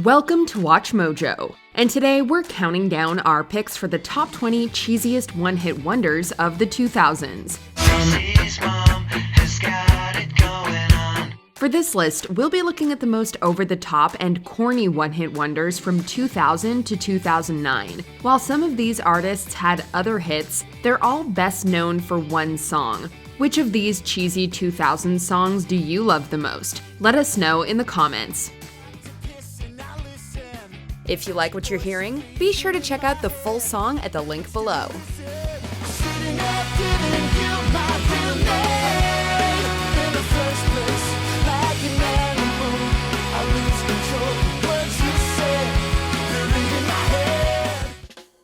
Welcome to Watch Mojo, and today we're counting down our picks for the top 20 cheesiest one-hit wonders of the 2000s. For this list, we'll be looking at the most over-the-top and corny one-hit wonders from 2000 to 2009. While some of these artists had other hits, they're all best known for one song. Which of these cheesy 2000s songs do you love the most? Let us know in the comments. If you like what you're hearing, be sure to check out the full song at the link below.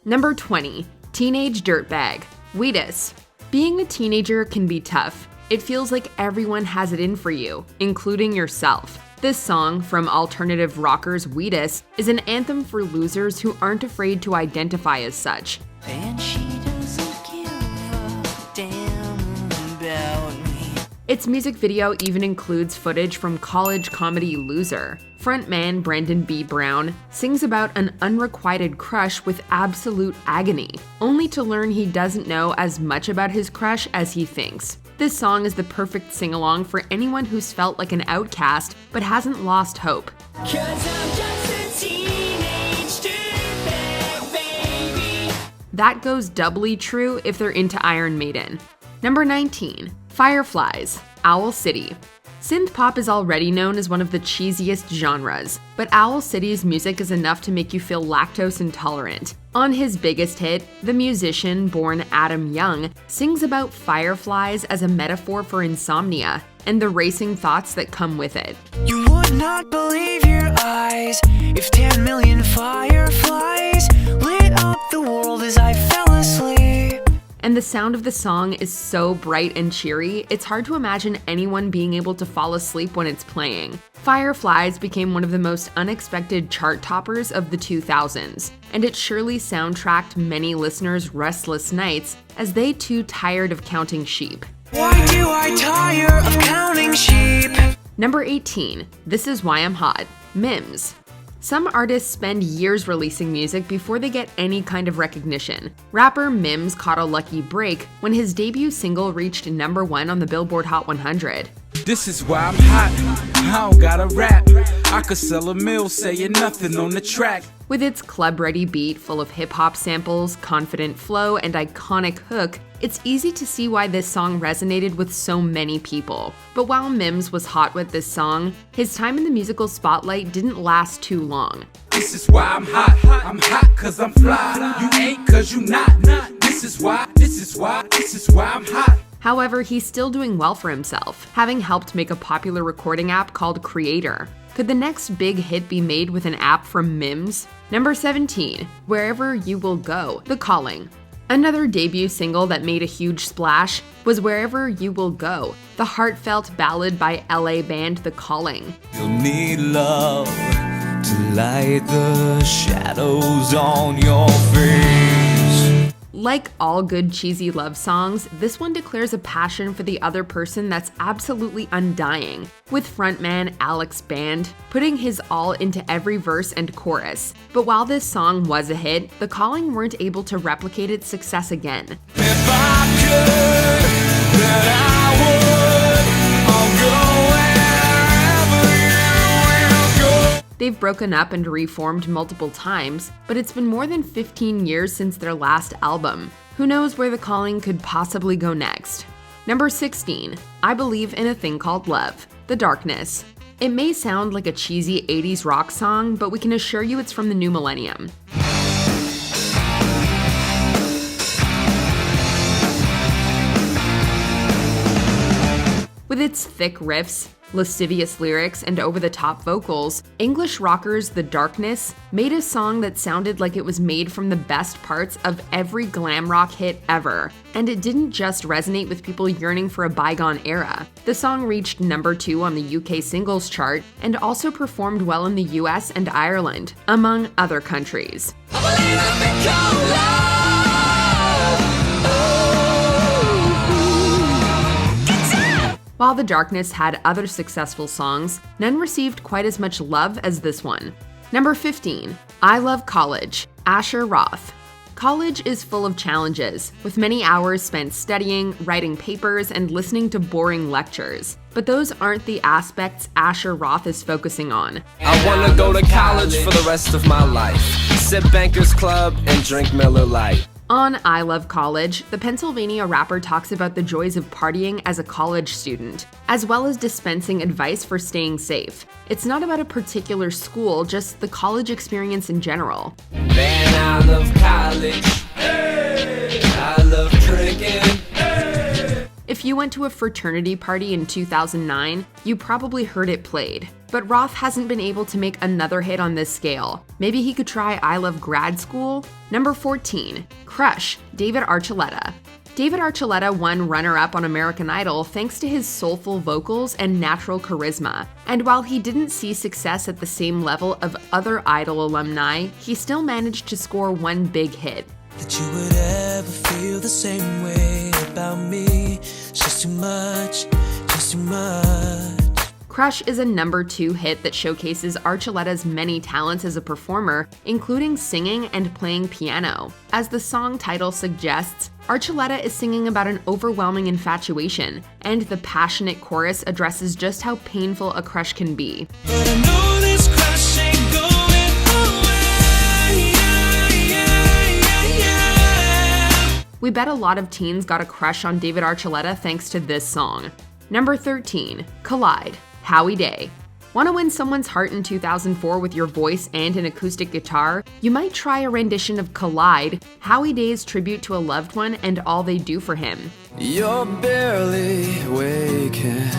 Number 20. Teenage Dirtbag, Wheatus. Being a teenager can be tough. It feels like everyone has it in for you, including yourself. This song, from alternative rockers Wheatus, is an anthem for losers who aren't afraid to identify as such. And she doesn't give a damn about me. Its music video even includes footage from college comedy Loser. Frontman Brandon B. Brown sings about an unrequited crush with absolute agony, only to learn he doesn't know as much about his crush as he thinks. This song is the perfect sing-along for anyone who's felt like an outcast but hasn't lost hope. 'Cause I'm just a teenage dirtbag, baby. That goes doubly true if they're into Iron Maiden. Number 19. Fireflies, Owl City. Synth pop is already known as one of the cheesiest genres, but Owl City's music is enough to make you feel lactose intolerant. On his biggest hit, the musician, born Adam Young, sings about fireflies as a metaphor for insomnia and the racing thoughts that come with it. You would not believe your eyes if 10 million fireflies lit up the world as I fell asleep. And the sound of the song is so bright and cheery, it's hard to imagine anyone being able to fall asleep when it's playing. Fireflies became one of the most unexpected chart toppers of the 2000s, and it surely soundtracked many listeners' restless nights as they too tired of counting sheep. Why do I tire of counting sheep? Number 18. This Is Why I'm Hot, Mims. Some artists spend years releasing music before they get any kind of recognition. Rapper Mims caught a lucky break when his debut single reached number 1 on the Billboard Hot 100. This is why I'm hot, I don't gotta rap. I could sell a mill saying nothing on the track. With its club-ready beat full of hip-hop samples, confident flow, and iconic hook, it's easy to see why this song resonated with so many people. But while Mims was hot with this song, his time in the musical spotlight didn't last too long. This is why I'm hot cause I'm fly. You ain't cause you not. This is why I'm hot. However, he's still doing well for himself, having helped make a popular recording app called Creator. Could the next big hit be made with an app from Mims? Number 17. Wherever You Will Go, The Calling. Another debut single that made a huge splash was Wherever You Will Go, the heartfelt ballad by LA band The Calling. You'll need love to light the shadows on your face. Like all good cheesy love songs, this one declares a passion for the other person that's absolutely undying, with frontman Alex Band putting his all into every verse and chorus. But while this song was a hit, The Calling weren't able to replicate its success again. If I could, then I would. I'll go wherever you will go. They've broken up and reformed multiple times, but it's been more than 15 years since their last album. Who knows where The Calling could possibly go next? Number 16. I Believe in a Thing Called Love, The Darkness. It may sound like a cheesy 80s rock song, but we can assure you it's from the new millennium. With its thick riffs, lascivious lyrics, and over-the-top vocals, English rockers The Darkness made a song that sounded like it was made from the best parts of every glam rock hit ever. And it didn't just resonate with people yearning for a bygone era. The song reached number 2 on the UK singles chart and also performed well in the US and Ireland, among other countries. While The Darkness had other successful songs, none received quite as much love as this one. Number 15, I Love College, Aserejé. College is full of challenges, with many hours spent studying, writing papers, and listening to boring lectures. But those aren't the aspects Aserejé is focusing on. I wanna go to college for the rest of my life. Sip Bankers Club and drink Miller Lite. On I Love College, the Pennsylvania rapper talks about the joys of partying as a college student, as well as dispensing advice for staying safe. It's not about a particular school, just the college experience in general. Man, I love college. Hey, I love drinking. Hey. If you went to a fraternity party in 2009, you probably heard it played. But Roth hasn't been able to make another hit on this scale. Maybe he could try I Love Grad School? Number 14, Crush, David Archuleta. David Archuleta won runner-up on American Idol thanks to his soulful vocals and natural charisma. And while he didn't see success at the same level of other Idol alumni, he still managed to score one big hit. That you would ever feel the same way about me. It's just too much, just too much. Crush is a number 2 hit that showcases Archuleta's many talents as a performer, including singing and playing piano. As the song title suggests, Archuleta is singing about an overwhelming infatuation, and the passionate chorus addresses just how painful a crush can be. But I know this crush ain't going away. We bet a lot of teens got a crush on David Archuleta thanks to this song. Number 13, Collide, Howie Day. Want to win someone's heart in 2004 with your voice and an acoustic guitar? You might try a rendition of Collide, Howie Day's tribute to a loved one and all they do for him. You're barely waking,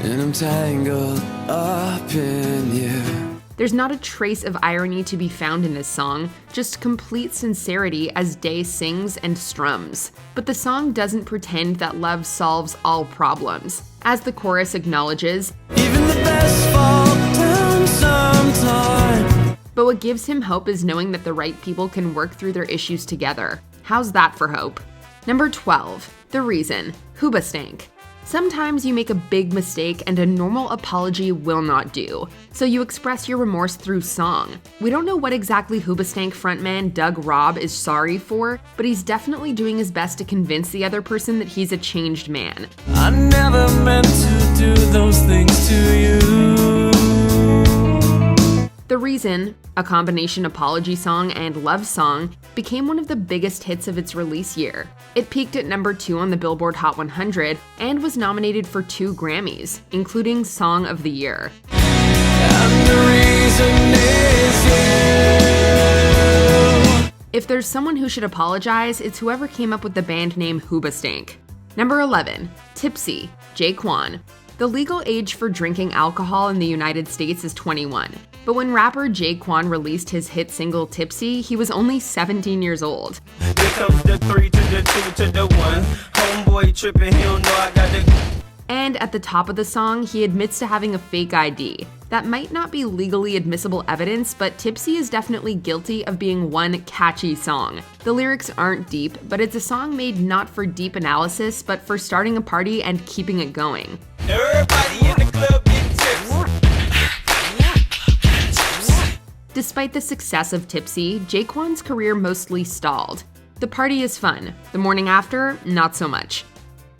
and I'm tangled up in you. There's not a trace of irony to be found in this song, just complete sincerity as Day sings and strums. But the song doesn't pretend that love solves all problems. As the chorus acknowledges, Even the best fall down sometime. But what gives him hope is knowing that the right people can work through their issues together. How's that for hope? Number 12, The Reason, Hoobastank. Sometimes you make a big mistake and a normal apology will not do, so you express your remorse through song. We don't know what exactly Hoobastank frontman Doug Robb is sorry for, but he's definitely doing his best to convince the other person that he's a changed man. I never meant to do those things to you. The Reason, a combination apology song and love song, became one of the biggest hits of its release year. It peaked at number 2 on the Billboard Hot 100 and was nominated for 2 Grammys, including Song of the Year. And the reason is you. If there's someone who should apologize, it's whoever came up with the band name Hoobastank. Number 11, Tipsy, Jaquan. The legal age for drinking alcohol in the United States is 21. But when rapper Jaquan released his hit single Tipsy, he was only 17 years old. Here comes the 3 to the 2 to the 1. Homeboy tripping, he don't know I got the... And at the top of the song, he admits to having a fake ID. That might not be legally admissible evidence, but Tipsy is definitely guilty of being one catchy song. The lyrics aren't deep, but it's a song made not for deep analysis, but for starting a party and keeping it going. Everybody in the club getting tipsy. Despite the success of Tipsy, Jaquan's career mostly stalled. The party is fun. The morning after, not so much.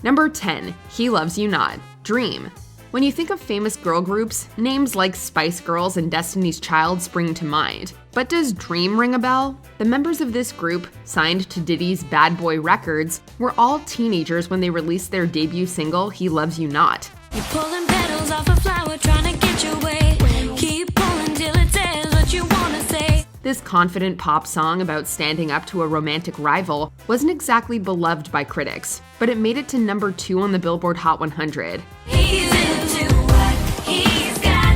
Number 10, He Loves You Not, Dream. When you think of famous girl groups, names like Spice Girls and Destiny's Child spring to mind. But does Dream ring a bell? The members of this group, signed to Diddy's Bad Boy Records, were all teenagers when they released their debut single, He Loves You Not. You're pulling petals off a flower trying to get your way. Keep pulling till it says what you wanna say. This confident pop song about standing up to a romantic rival wasn't exactly beloved by critics, but it made it to number 2 on the Billboard Hot 100. He's into what he's got.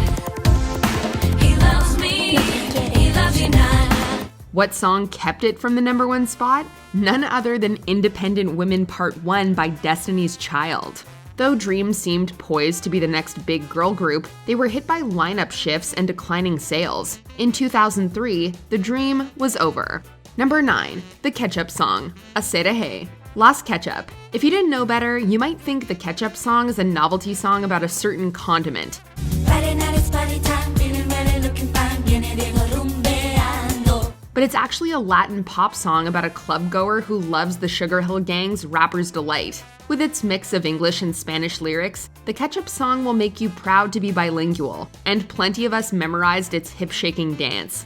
He loves me, he loves you not. What song kept it from the number 1 spot? None other than Independent Women Part 1 by Destiny's Child. Though Dream seemed poised to be the next big girl group, they were hit by lineup shifts and declining sales. In 2003, the dream was over. Number 9, The Ketchup Song, Aserejé, Las Ketchup. If you didn't know better, you might think the Ketchup Song is a novelty song about a certain condiment. Friday night is party time, feeling ready, looking fine. but it's actually a Latin pop song about a club goer who loves the Sugar Hill Gang's Rapper's Delight. With its mix of English and Spanish lyrics, the Ketchup Song will make you proud to be bilingual, and plenty of us memorized its hip-shaking dance.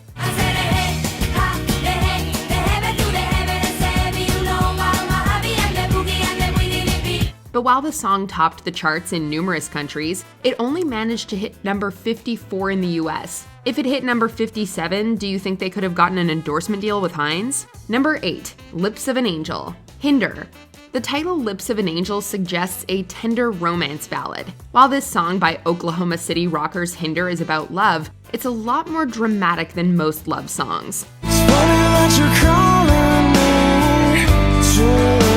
But while the song topped the charts in numerous countries, it only managed to hit number 54 in the US. If it hit number 57, do you think they could have gotten an endorsement deal with Heinz? Number 8, Lips of an Angel. Hinder. The title Lips of an Angel suggests a tender romance ballad. While this song by Oklahoma City rockers Hinder is about love, it's a lot more dramatic than most love songs. It's funny that you're calling me tonight.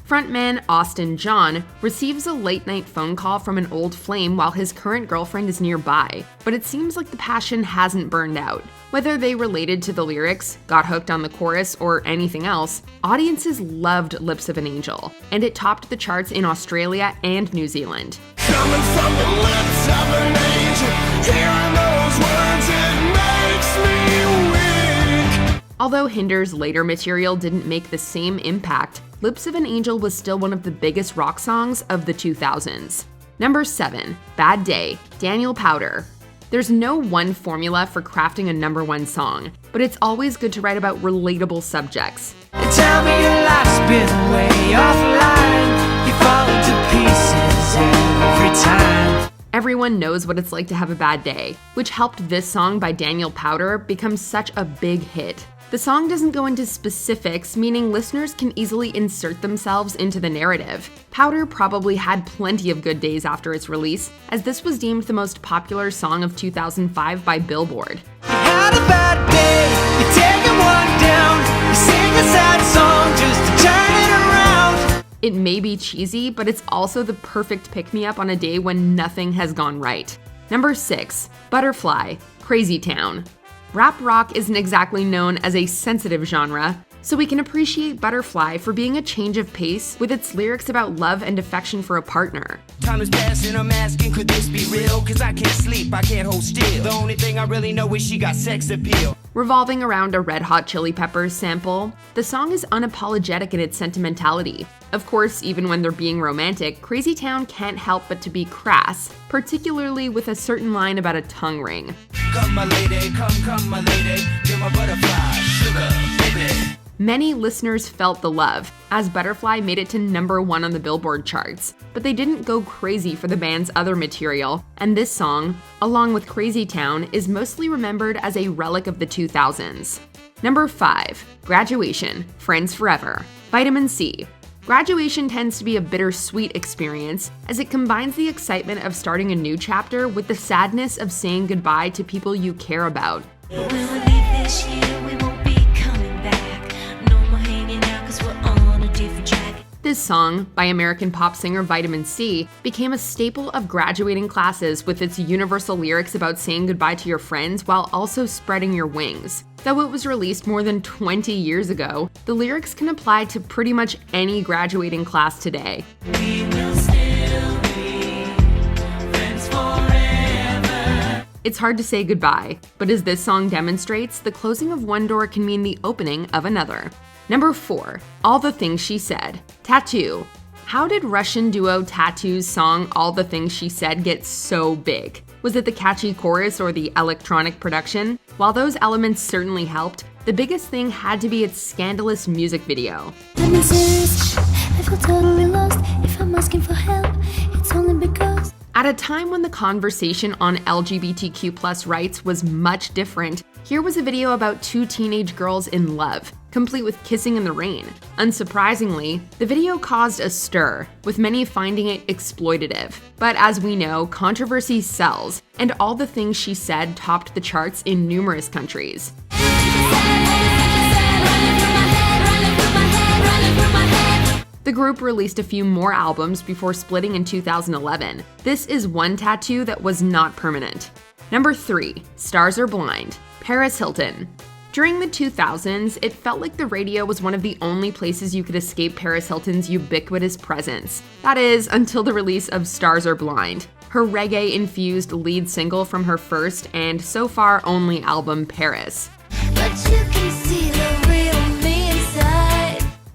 Frontman Austin John receives a late-night phone call from an old flame while his current girlfriend is nearby, but it seems like the passion hasn't burned out. Whether they related to the lyrics, got hooked on the chorus, or anything else, audiences loved Lips of an Angel, and it topped the charts in Australia and New Zealand. Coming from the lips of an angel, hearing those words, it makes me weak. Although Hinder's later material didn't make the same impact, Lips of an Angel was still one of the biggest rock songs of the 2000s. Number 7, Bad Day, Daniel Powter. There's no one formula for crafting a number one song, but it's always good to write about relatable subjects. And tell me your life's been way offline. You fall into pieces every time. Everyone knows what it's like to have a bad day, which helped this song by Daniel Powter become such a big hit. The song doesn't go into specifics, meaning listeners can easily insert themselves into the narrative. Powter probably had plenty of good days after its release, as this was deemed the most popular song of 2005 by Billboard. You had a bad day, you're taking one down. You sing a sad song just to turn it around. It may be cheesy, but it's also the perfect pick-me-up on a day when nothing has gone right. Number 6, Butterfly, Crazy Town. Rap rock isn't exactly known as a sensitive genre, so we can appreciate Butterfly for being a change of pace with its lyrics about love and affection for a partner. Time is passing, I'm asking, could this be real? Cause I can't sleep, I can't hold still. The only thing I really know is she got sex appeal. Revolving around a Red Hot Chili Peppers sample, the song is unapologetic in its sentimentality. Of course, even when they're being romantic, Crazy Town can't help but to be crass, particularly with a certain line about a tongue ring. Come my lady, come my lady, you're my butterfly, sugar, baby. Many listeners felt the love, as Butterfly made it to number 1 on the Billboard charts, but they didn't go crazy for the band's other material, and this song, along with Crazy Town, is mostly remembered as a relic of the 2000s. Number 5, Graduation, Friends Forever, Vitamin C. Graduation tends to be a bittersweet experience, as it combines the excitement of starting a new chapter with the sadness of saying goodbye to people you care about. When we leave this year, we won't be coming back. No more hanging out 'cause we're on a different track. This song, by American pop singer Vitamin C, became a staple of graduating classes with its universal lyrics about saying goodbye to your friends while also spreading your wings. Though it was released more than 20 years ago, the lyrics can apply to pretty much any graduating class today. We will still be friends forever. It's hard to say goodbye, but as this song demonstrates, the closing of one door can mean the opening of another. Number 4, All the Things She Said, Tattoo. How did Russian duo Tattoo's song All the Things She Said get so big? Was it the catchy chorus or the electronic production? While those elements certainly helped, the biggest thing had to be its scandalous music video. I'm in serious, I feel totally lost. If I'm asking for help, it's only because. At a time when the conversation on LGBTQ+ rights was much different, here was a video about 2 teenage girls in love, complete with kissing in the rain. Unsurprisingly, the video caused a stir, with many finding it exploitative. But as we know, controversy sells, and All the Things She Said topped the charts in numerous countries. The group released a few more albums before splitting in 2011. This is one tattoo that was not permanent. Number 3, Stars Are Blind, Paris Hilton. During the 2000s, it felt like the radio was one of the only places you could escape Paris Hilton's ubiquitous presence. That is, until the release of Stars Are Blind, her reggae-infused lead single from her first and so far only album, Paris. Like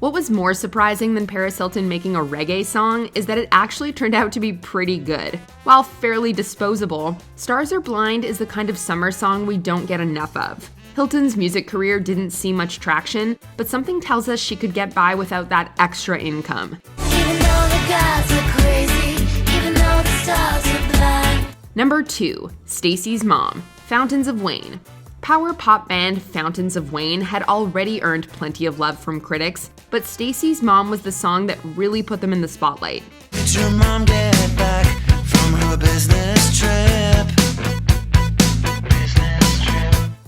What was more surprising than Paris Hilton making a reggae song is that it actually turned out to be pretty good. While fairly disposable, Stars Are Blind is the kind of summer song we don't get enough of. Hilton's music career didn't see much traction, but something tells us she could get by without that extra income. Even though the gods are crazy, even though the stars are blind. Number 2, Stacy's Mom, Fountains of Wayne. Power pop band Fountains of Wayne had already earned plenty of love from critics, but Stacy's Mom was the song that really put them in the spotlight. Did your mom get back from her business trip?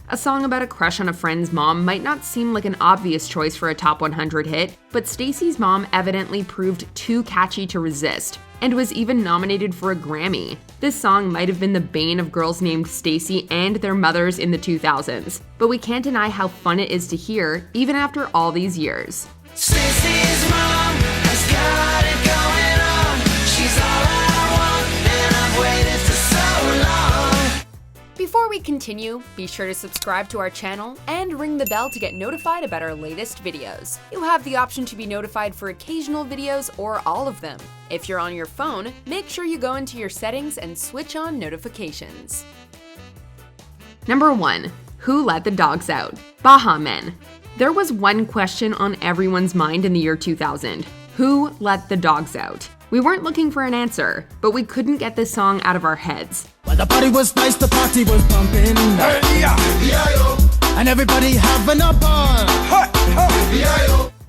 A song about a crush on a friend's mom might not seem like an obvious choice for a top 100 hit, but Stacy's Mom evidently proved too catchy to resist, and was even nominated for a Grammy. This song might have been the bane of girls named Stacy and their mothers in the 2000s, but we can't deny how fun it is to hear, even after all these years. Stacy's mom has got it going on. She's all I want, and I've waited for so long. Before we continue, be sure to subscribe to our channel and ring the bell to get notified about our latest videos. You have the option to be notified for occasional videos or all of them. If you're on your phone, make sure you go into your settings and switch on notifications. Number 1. Who Let the Dogs Out? Baha Men. There was one question on everyone's mind in the year 2000. Who let the dogs out? We weren't looking for an answer, but we couldn't get this song out of our heads. Well, the party was nice, the party was pumping. And everybody having a ball.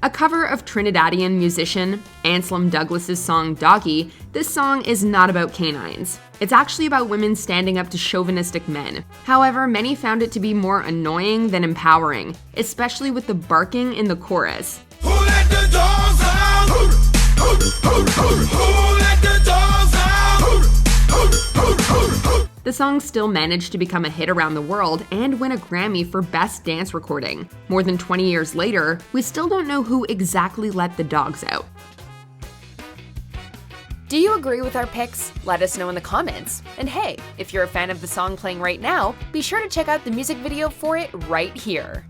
A cover of Trinidadian musician Anselm Douglas's song Doggy, this song is not about canines. It's actually about women standing up to chauvinistic men. However, many found it to be more annoying than empowering, especially with the barking in the chorus. Who let the dogs out? Who let the dogs out? The song still managed to become a hit around the world and win a Grammy for Best Dance Recording. More than 20 years later, we still don't know who exactly let the dogs out. Do you agree with our picks? Let us know in the comments. And hey, if you're a fan of the song playing right now, be sure to check out the music video for it right here.